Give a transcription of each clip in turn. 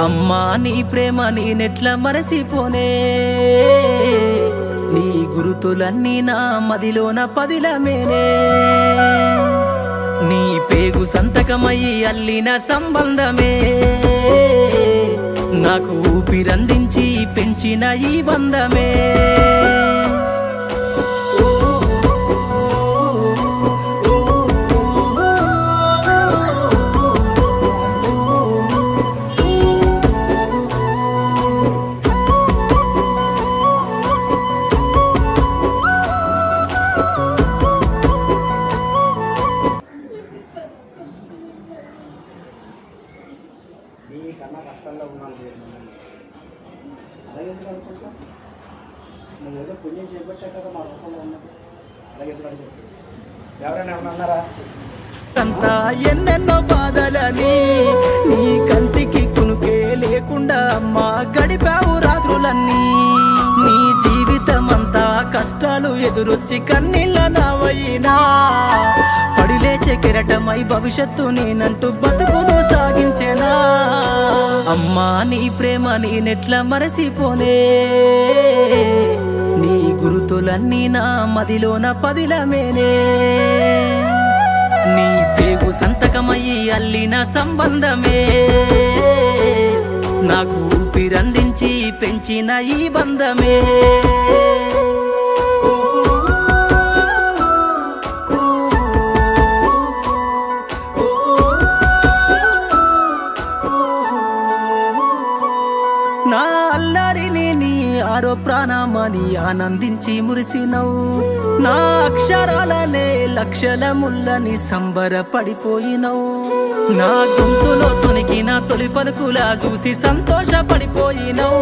అమ్మా నీ ప్రేమ నేనెట్లా మరసిపోనే, నీ గురుతులన్నీ నా మదిలోన పదిలమేనే. నీ పేగు సంతకమయ్యి అల్లిన సంబంధమే, నాకు ఊపిరందించి పెంచిన ఈ బంధమే. నీకన్నా కష్టాల్లో ఉన్నాను అలాగే ఎందుకు అనుకుంటా, నువ్వు ఏదో పుణ్యం చేపట్టే కదా మా రూపంలో ఉన్నది. అలాగే ఎందుకు అనుకుంటా, ఎవరైనా ఏమన్నా అన్నారా? అంతా ఎన్నెన్నో బాధలని నీ కంటికి కునుకే లేకుండా అమ్మా గడిపావు రాత్రులన్నీ. నీ జీవితం అంతా కష్టాలు ఎదురొచ్చి కన్నీళ్ళ నావైనా పడిలేచే కెరటమై భవిష్యత్తు నేనంటూ బతుకును సాగించేనా. అమ్మా నీ ప్రేమ నేనెట్లా మరసిపోనే, నీ గురుతులన్నీ నా మదిలోన పదిలమేనే. నీ పేగు సంతకమయ్యి అల్లిన సంబంధమే, నాకు ఊపిరందించి పెంచిన ఈ బంధమే. నా అల్లరిని నీ ఆరో ప్రాణమని ఆనందించి మురిసినవు, నా అక్షరాలనే లక్షల ముల్లని సంబరపడిపోయినవు. నా గొంతులో తొనికిన తొలి పలుకులా చూసి సంతోషపడిపోయినవు.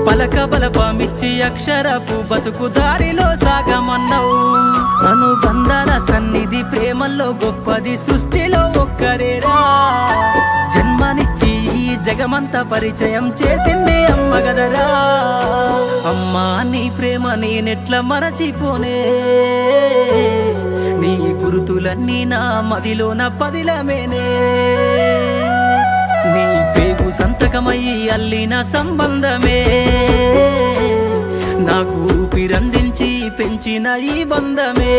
పలక బలపమిచ్చి అక్షరపు బతుకు దారిలో సాగమన్నావు. అనుబంధాల సన్నిధి ప్రేమల్లో గొప్పది సృష్టిలో ఒక్కరేరా. జన్మనిచ్చి ఈ జగమంతా పరిచయం చేసింది అమ్మ గదరా. అమ్మా నీ ప్రేమ నేనెట్లా మరచిపోనే, నీ గురుతులన్నీ నా మదిలోన పదిలమేనే. నీ పేగు సంతకమయ్యి అల్లిన సంబంధమే, నాకు ఊపిరందించి పెంచిన ఈ బంధమే.